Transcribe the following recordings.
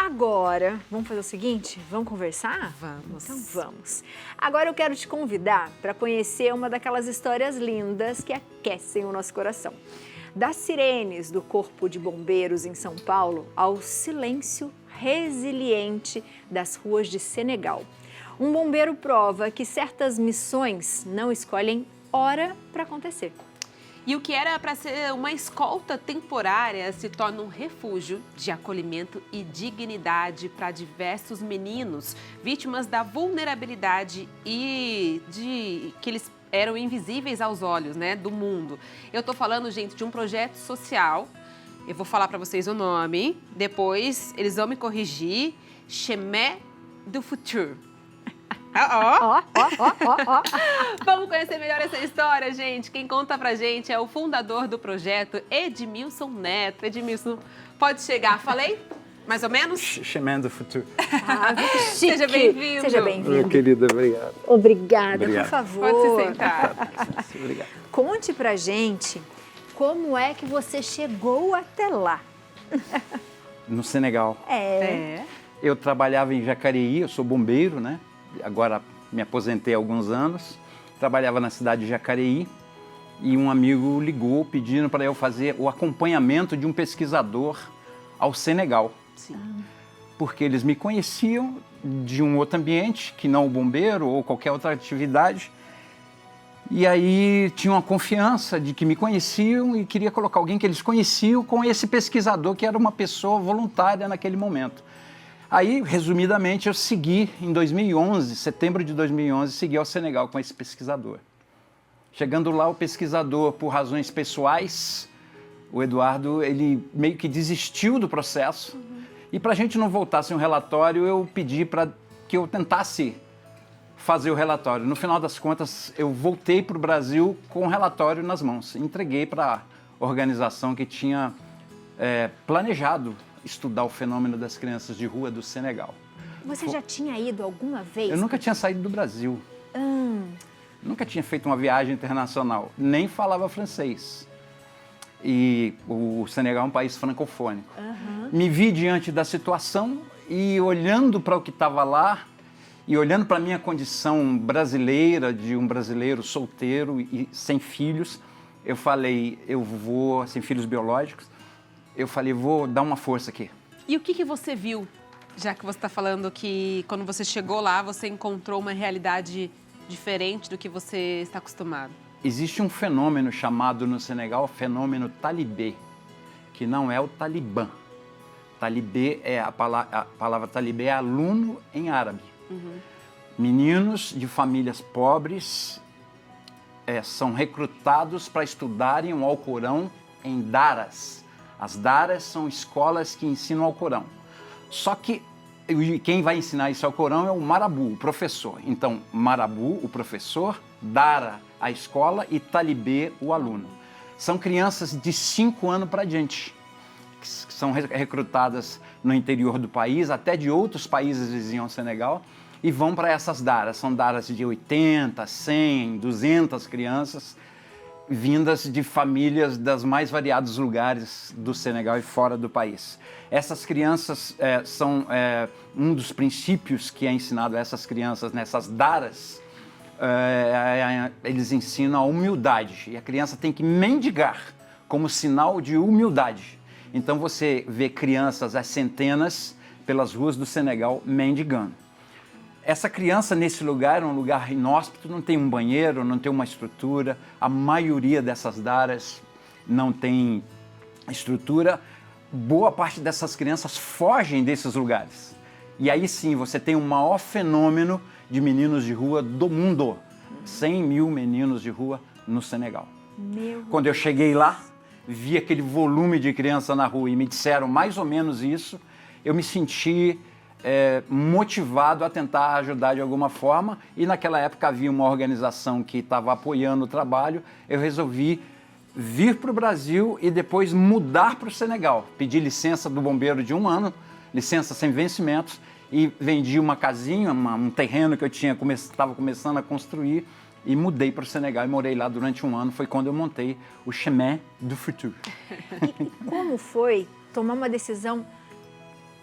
Agora, vamos fazer o seguinte? Vamos conversar? Vamos. Então vamos. Agora eu quero te convidar para conhecer uma daquelas histórias lindas que aquecem o nosso coração. Das sirenes do Corpo de Bombeiros em São Paulo ao silêncio resiliente das ruas de Senegal. Um bombeiro prova que certas missões não escolhem hora para acontecer. E o que era para ser uma escolta temporária se torna um refúgio de acolhimento e dignidade para diversos meninos, vítimas da vulnerabilidade e de que eles eram invisíveis aos olhos, né, do mundo. Eu tô falando, gente, de um projeto social. Eu vou falar para vocês o nome, depois eles vão me corrigir. Chemin du Futur. Vamos conhecer melhor essa história, gente. Quem conta pra gente é o fundador do projeto, Edmilson Neto. Edmilson, pode chegar. Falei? Mais ou menos? Chemin du Futur. Seja bem-vindo. Seja bem-vindo. Meu querido, obrigado. Obrigada, Obrigado. por favor. Pode se sentar. Obrigado. Conte pra gente como é que você chegou até lá. No Senegal. Eu trabalhava em Jacareí, eu sou bombeiro, né? Agora me aposentei há alguns anos. Trabalhava na cidade de Jacareí e um amigo ligou pedindo para eu fazer o acompanhamento de um pesquisador ao Senegal. Sim. Porque eles me conheciam de um outro ambiente, que não o bombeiro ou qualquer outra atividade. E aí tinham a confiança de que me conheciam e queria colocar alguém que eles conheciam com esse pesquisador, que era uma pessoa voluntária naquele momento. Aí, resumidamente, eu segui em 2011, setembro de 2011, segui ao Senegal com esse pesquisador. Chegando lá, o pesquisador, por razões pessoais, o Eduardo, ele meio que desistiu do processo. E para a gente não voltar sem um relatório, eu pedi para que eu tentasse fazer o relatório. No final das contas, eu voltei para o Brasil com o relatório nas mãos. Entreguei para a organização que tinha planejado estudar o fenômeno das crianças de rua do Senegal. Você já tinha ido alguma vez? Eu nunca tinha saído do Brasil. Nunca tinha feito uma viagem internacional. Nem falava francês. E o Senegal é um país francofônico. Me vi diante da situação e olhando para o que estava lá e olhando para a minha condição brasileira, de um brasileiro solteiro e sem filhos, eu falei, sem filhos biológicos, eu falei, vou dar uma força aqui. E o que você viu? Já que você está falando que quando você chegou lá, você encontrou uma realidade diferente do que você está acostumado. Existe um fenômeno chamado no Senegal fenômeno talibê, que não é o Talibã. Talibê a palavra talibê é aluno em árabe. Meninos de famílias pobres são recrutados para estudarem o Alcorão em daras. As daras são escolas que ensinam o Alcorão. Só que quem vai ensinar isso ao Alcorão é o marabu, o professor. Então, marabu, o professor, dara, a escola e talibê, o aluno. São crianças de 5 anos para diante, que são recrutadas no interior do país, até de outros países vizinhos ao Senegal, e vão para essas daras. São daras de 80, 100, 200 crianças, vindas de famílias das mais variados lugares do Senegal e fora do país. Essas crianças são um dos princípios que é ensinado a essas crianças nessas daras. Eles ensinam a humildade e a criança tem que mendigar como sinal de humildade. Então você vê crianças às centenas pelas ruas do Senegal mendigando. Essa criança nesse lugar é um lugar inóspito, não tem um banheiro, não tem uma estrutura. A maioria dessas daras não tem estrutura. Boa parte dessas crianças fogem desses lugares. E aí sim, você tem o maior fenômeno de meninos de rua do mundo. 100 mil meninos de rua no Senegal. Quando eu cheguei lá, vi aquele volume de criança na rua e me disseram mais ou menos isso, eu me senti motivado a tentar ajudar de alguma forma, e naquela época havia uma organização que estava apoiando o trabalho. Eu resolvi vir para o Brasil e depois mudar para o Senegal. Pedi licença do bombeiro de 1 ano, licença sem vencimentos, e vendi uma casinha, um terreno que eu estava começando a construir, e mudei para o Senegal e morei lá durante 1 ano. Foi quando eu montei o Chemin du Futur. E como foi tomar uma decisão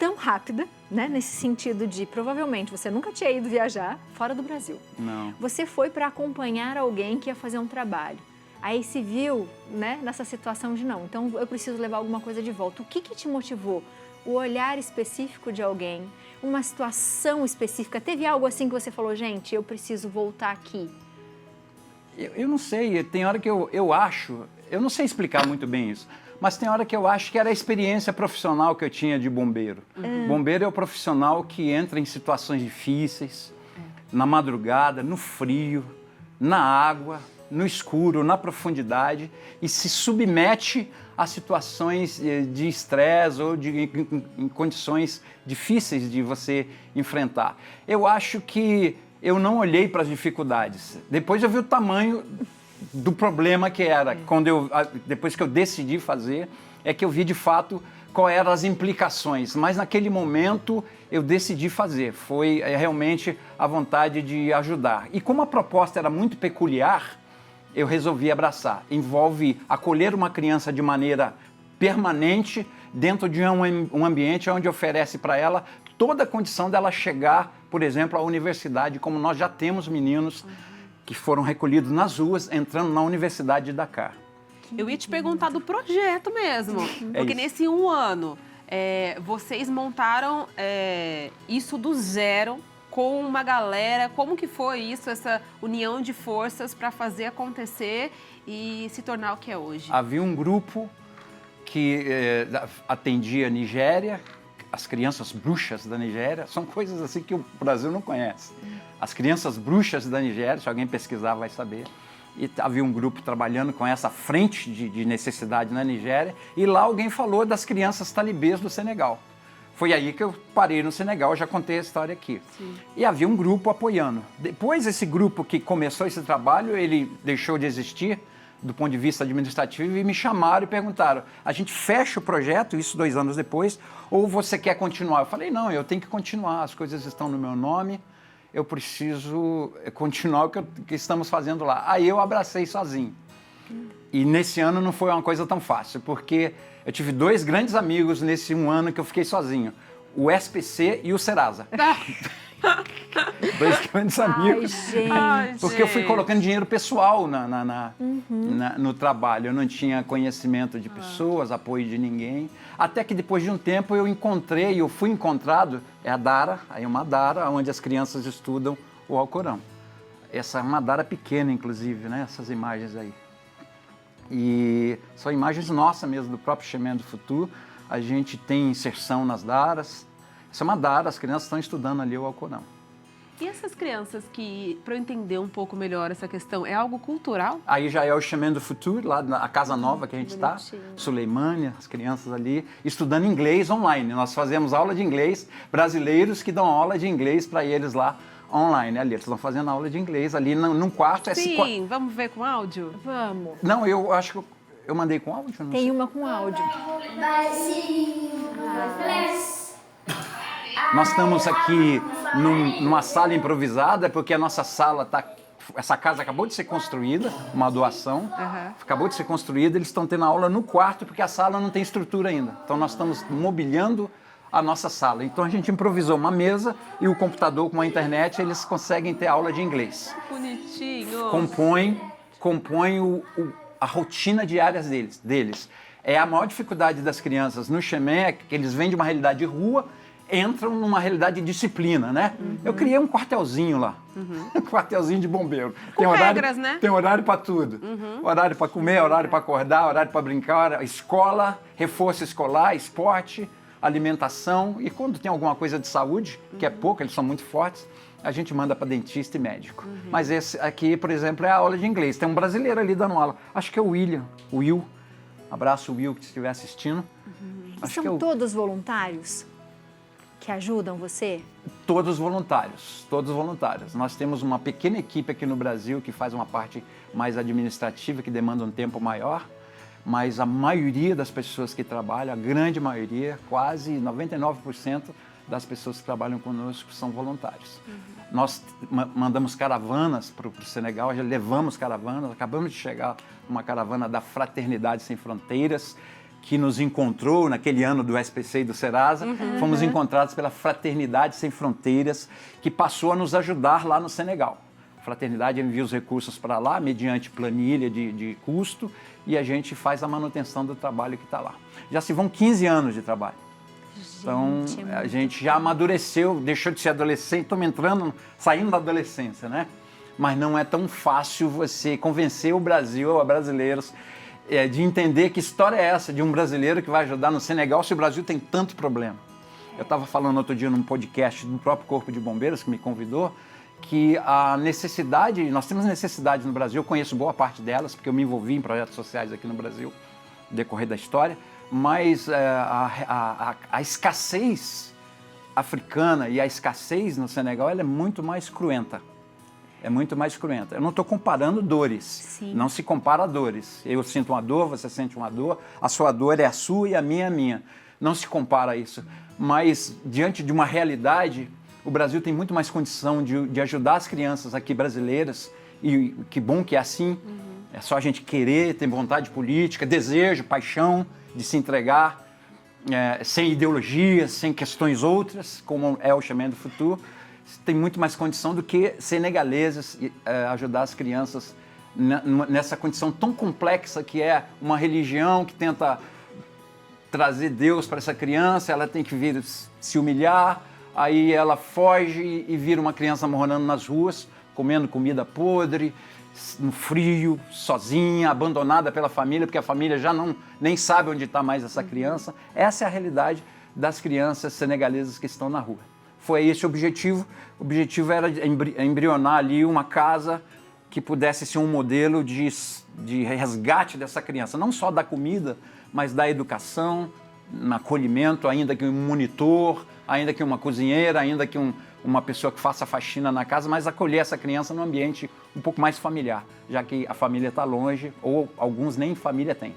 tão rápida, né? Nesse sentido de, provavelmente, você nunca tinha ido viajar fora do Brasil. Não. Você foi para acompanhar alguém que ia fazer um trabalho. Aí se viu, né, nessa situação de não, então eu preciso levar alguma coisa de volta. O que te motivou? O olhar específico de alguém, uma situação específica. Teve algo assim que você falou, gente, eu preciso voltar aqui? Eu não sei, tem hora que eu acho, eu não sei explicar muito bem isso, mas tem hora que eu acho que era a experiência profissional que eu tinha de bombeiro. Bombeiro é o profissional que entra em situações difíceis, na madrugada, no frio, na água, no escuro, na profundidade e se submete a situações de estresse ou em condições difíceis de você enfrentar. Eu acho que eu não olhei para as dificuldades. Depois eu vi o tamanho do problema que era. Depois que eu decidi fazer, é que eu vi de fato quais eram as implicações. Mas naquele momento eu decidi fazer. Foi realmente a vontade de ajudar. E como a proposta era muito peculiar, eu resolvi abraçar. Envolve acolher uma criança de maneira permanente dentro de um ambiente onde oferece para ela toda a condição dela chegar, por exemplo, à universidade, como nós já temos meninos que foram recolhidos nas ruas entrando na Universidade de Dakar. Eu ia te perguntar do projeto mesmo, porque nesse 1 ano vocês montaram isso do zero, com uma galera. Como que foi isso, essa união de forças para fazer acontecer e se tornar o que é hoje? Havia um grupo que atendia a Nigéria, as crianças bruxas da Nigéria, são coisas assim que o Brasil não conhece. As crianças bruxas da Nigéria, se alguém pesquisar vai saber. E havia um grupo trabalhando com essa frente de necessidade na Nigéria, e lá alguém falou das crianças talibês do Senegal. Foi aí que eu parei no Senegal, já contei a história aqui. Sim. E havia um grupo apoiando. Depois, esse grupo que começou esse trabalho, ele deixou de existir do ponto de vista administrativo e me chamaram e perguntaram, a gente fecha o projeto, isso 2 anos depois, ou você quer continuar? Eu falei, não, eu tenho que continuar, as coisas estão no meu nome, eu preciso continuar o que estamos fazendo lá. Aí eu abracei sozinho. E nesse ano não foi uma coisa tão fácil, porque eu tive 2 grandes amigos nesse 1 ano que eu fiquei sozinho. O SPC e o Serasa. 2 grandes amigos. Ai, porque eu fui colocando dinheiro pessoal no trabalho. Eu não tinha conhecimento de pessoas, apoio de ninguém. Até que depois de um tempo eu fui encontrado, é a Dara, aí uma Dara, onde as crianças estudam o Alcorão. Essa é uma Dara pequena, inclusive, né? Essas imagens aí. E são imagens nossas mesmo, do próprio Chemin du Futur. A gente tem inserção nas Daras. Essa é uma Dara, as crianças estão estudando ali o Alcorão. E essas crianças que, para eu entender um pouco melhor essa questão, é algo cultural? Aí já é o Chemin du Futur, lá na Casa Nova que a gente está, Suleimânia, as crianças ali, estudando inglês online. Nós fazemos aula de inglês, brasileiros que dão aula de inglês para eles lá online. Ali, eles estão fazendo aula de inglês ali num quarto. Sim, vamos ver com áudio? Vamos. Não, eu acho que eu mandei com áudio, não Tem sei. uma com áudio. Nós estamos aqui numa sala improvisada, porque a nossa sala está... Essa casa acabou de ser construída, uma doação, acabou de ser construída, eles estão tendo aula no quarto, porque a sala não tem estrutura ainda. Então nós estamos mobiliando a nossa sala. Então a gente improvisou uma mesa e o computador com a internet, eles conseguem ter aula de inglês. Bonitinho. Compõe a rotina diária deles. É a maior dificuldade das crianças no Chemin, é que eles vêm de uma realidade de rua, entram numa realidade de disciplina, né? Eu criei um quartelzinho lá, um quartelzinho de bombeiro. Com regras, né? Tem horário para tudo. Horário para comer, horário para acordar, horário para brincar, escola, reforço escolar, esporte, alimentação. E quando tem alguma coisa de saúde, que é pouco, eles são muito fortes, a gente manda para dentista e médico. Mas esse aqui, por exemplo, é a aula de inglês. Tem um brasileiro ali dando aula. Acho que é o Will. Abraço o Will que estiver assistindo. São todos voluntários que ajudam você? Todos voluntários. Nós temos uma pequena equipe aqui no Brasil que faz uma parte mais administrativa, que demanda um tempo maior, mas a maioria das pessoas que trabalham, a grande maioria, quase 99% das pessoas que trabalham conosco são voluntários. Nós mandamos caravanas para o Senegal, já levamos caravanas, acabamos de chegar uma caravana da Fraternidade Sem Fronteiras, que nos encontrou naquele ano do SPC e do Serasa, fomos encontrados pela Fraternidade Sem Fronteiras, que passou a nos ajudar lá no Senegal. A Fraternidade envia os recursos para lá, mediante planilha de custo, e a gente faz a manutenção do trabalho que está lá. Já se vão 15 anos de trabalho. Então, a gente já amadureceu, deixou de ser adolescente, estamos saindo da adolescência, né? Mas não é tão fácil você convencer o Brasil, a brasileiros, de entender que história é essa de um brasileiro que vai ajudar no Senegal se o Brasil tem tanto problema. Eu estava falando outro dia num podcast do próprio Corpo de Bombeiros, que me convidou, que a necessidade, nós temos necessidades no Brasil, eu conheço boa parte delas, porque eu me envolvi em projetos sociais aqui no Brasil, no decorrer da história, mas a escassez africana e a escassez no Senegal, ela é muito mais cruenta. É muito mais cruenta. Eu não estou comparando dores. Sim. Não se compara dores. Eu sinto uma dor, você sente uma dor, a sua dor é a sua e a minha é a minha. Não se compara isso. Mas, diante de uma realidade, o Brasil tem muito mais condição de ajudar as crianças aqui brasileiras, e que bom que é assim. É só a gente querer, ter vontade política, desejo, paixão de se entregar, sem ideologias, sem questões outras, como é o Chemin du Futur. Tem muito mais condição do que senegaleses ajudar as crianças nessa condição tão complexa que é uma religião que tenta trazer Deus para essa criança, ela tem que vir se humilhar, aí ela foge e vira uma criança morando nas ruas, comendo comida podre, no frio, sozinha, abandonada pela família, porque a família já nem sabe onde está mais essa criança. Essa é a realidade das crianças senegalesas que estão na rua. Foi esse o objetivo. O objetivo era embrionar ali uma casa que pudesse ser um modelo de resgate dessa criança, não só da comida, mas da educação, no acolhimento, ainda que um monitor, ainda que uma cozinheira, ainda que uma pessoa que faça faxina na casa, mas acolher essa criança num ambiente um pouco mais familiar, já que a família está longe ou alguns nem família têm.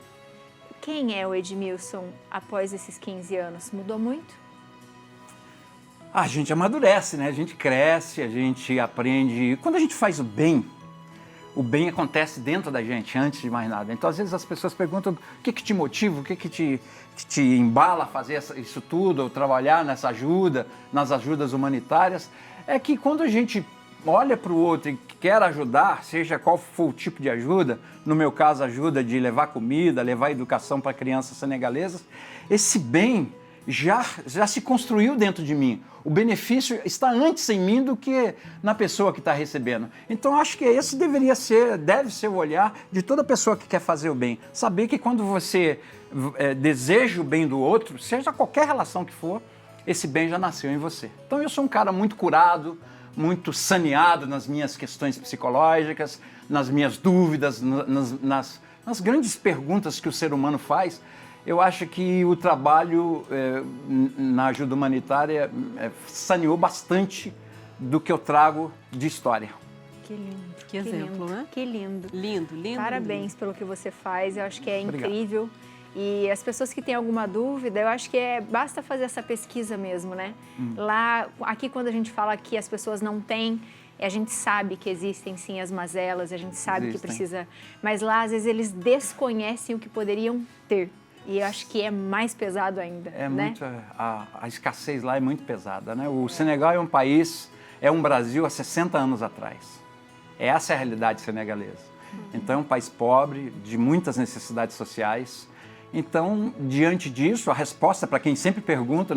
Quem é o Edmilson após esses 15 anos? Mudou muito? A gente amadurece, né? A gente cresce, a gente aprende. Quando a gente faz o bem acontece dentro da gente, antes de mais nada. Então, às vezes, as pessoas perguntam o que te motiva, o que te embala a fazer isso tudo, ou trabalhar nessa ajuda, nas ajudas humanitárias. É que quando a gente olha para o outro e quer ajudar, seja qual for o tipo de ajuda, no meu caso, ajuda de levar comida, levar educação para crianças senegalesas, esse bem já se construiu dentro de mim. O benefício está antes em mim do que na pessoa que está recebendo. Então, acho que esse deve ser o olhar de toda pessoa que quer fazer o bem. Saber que quando você deseja o bem do outro, seja qualquer relação que for, esse bem já nasceu em você. Então, eu sou um cara muito curado, muito saneado nas minhas questões psicológicas, nas minhas dúvidas, nas grandes perguntas que o ser humano faz. Eu acho que o trabalho na ajuda humanitária saneou bastante do que eu trago de história. Que lindo. Que exemplo, né? Que lindo. Lindo, lindo. Parabéns pelo que você faz, eu acho que é Obrigado. incrível. E as pessoas que têm alguma dúvida, eu acho que basta fazer essa pesquisa mesmo, né? Aqui quando a gente fala que as pessoas não têm, a gente sabe que existem sim as mazelas, a gente sabe que precisa... Mas lá, às vezes, eles desconhecem o que poderiam ter. E eu acho que é mais pesado ainda, né? Muito, a escassez lá é muito pesada, né? O Senegal é um país, é um Brasil há 60 anos atrás. Essa é a realidade senegalesa. Então, é um país pobre, de muitas necessidades sociais. Então, diante disso, a resposta para quem sempre pergunta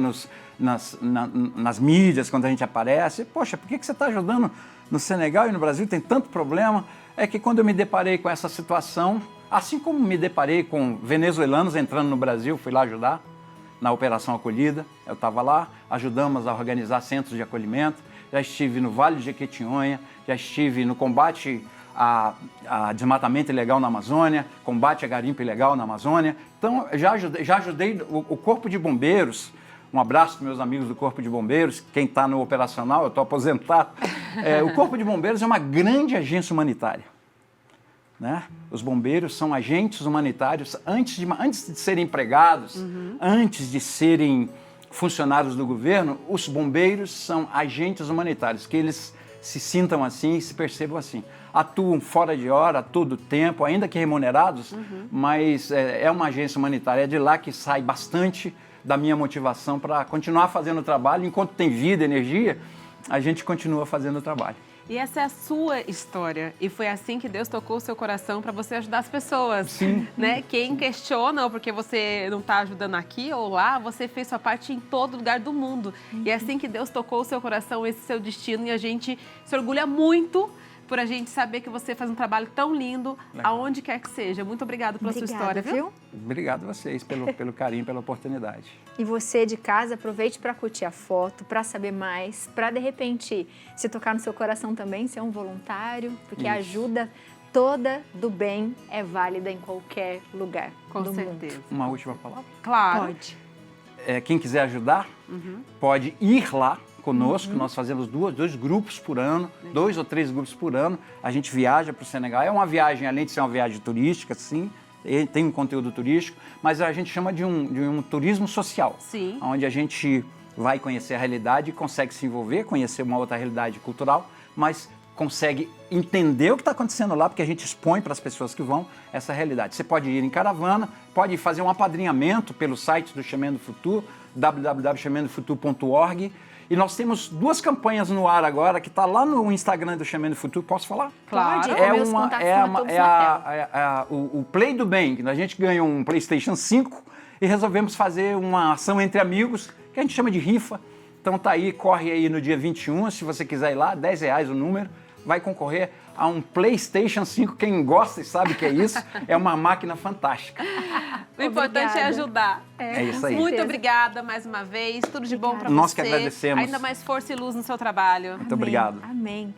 nas mídias, quando a gente aparece, poxa, por que você está ajudando no Senegal e no Brasil? Tem tanto problema. É que quando eu me deparei com essa situação, assim como me deparei com venezuelanos entrando no Brasil, fui lá ajudar na Operação Acolhida, eu estava lá, ajudamos a organizar centros de acolhimento, já estive no Vale de Jequitinhonha, já estive no combate a desmatamento ilegal na Amazônia, combate a garimpo ilegal na Amazônia. Então, já ajudei o Corpo de Bombeiros. Um abraço para meus amigos do Corpo de Bombeiros, quem está no operacional, eu estou aposentado. O Corpo de Bombeiros é uma grande agência humanitária. Né? Os bombeiros são agentes humanitários antes de serem empregados, antes de serem funcionários do governo. Os bombeiros são agentes humanitários, que eles se sintam assim e se percebam assim. Atuam fora de hora, a todo tempo, ainda que remunerados, mas é uma agência humanitária, é de lá que sai bastante da minha motivação para continuar fazendo o trabalho. Enquanto tem vida, energia, a gente continua fazendo o trabalho. E essa é a sua história. E foi assim que Deus tocou o seu coração para você ajudar as pessoas. Sim. Né? Quem questiona porque você não está ajudando aqui ou lá, você fez sua parte em todo lugar do mundo. E é assim que Deus tocou o seu coração, esse seu destino. E a gente se orgulha muito por a gente saber que você faz um trabalho tão lindo, aonde quer que seja. Muito obrigada pela sua história, viu? Obrigado a vocês pelo carinho, pela oportunidade. E você de casa, aproveite para curtir a foto, para saber mais, para de repente se tocar no seu coração também, ser um voluntário, porque a ajuda toda do bem é válida em qualquer lugar Com do certeza. mundo. Uma última palavra? Claro. Pode. Quem quiser ajudar, pode ir lá conosco. Nós fazemos dois grupos por ano, 2 ou 3 grupos por ano. A gente viaja para o Senegal. É uma viagem, além de ser uma viagem turística, sim, tem um conteúdo turístico, mas a gente chama de um turismo social. Sim. Onde a gente vai conhecer a realidade e consegue se envolver, conhecer uma outra realidade cultural, mas consegue entender o que está acontecendo lá, porque a gente expõe para as pessoas que vão essa realidade. Você pode ir em caravana, pode fazer um apadrinhamento pelo site do Chemin du Futuro, www.chemindofuturo.org. E nós temos 2 campanhas no ar agora, que está lá no Instagram do Chemin du Futuro. Posso falar? Claro. Pode, meus contatos estão todos na tela. O Play do Bem. A gente ganhou um PlayStation 5 e resolvemos fazer uma ação entre amigos, que a gente chama de rifa. Então tá aí, corre aí no dia 21, se você quiser ir lá, R$10 o número, vai concorrer a um PlayStation 5. Quem gosta e sabe que é isso, é uma máquina fantástica. O importante é ajudar. É isso aí. Muito obrigada mais uma vez. Tudo de bom para você. Nós que agradecemos. Ainda mais força e luz no seu trabalho. Muito obrigado. Amém.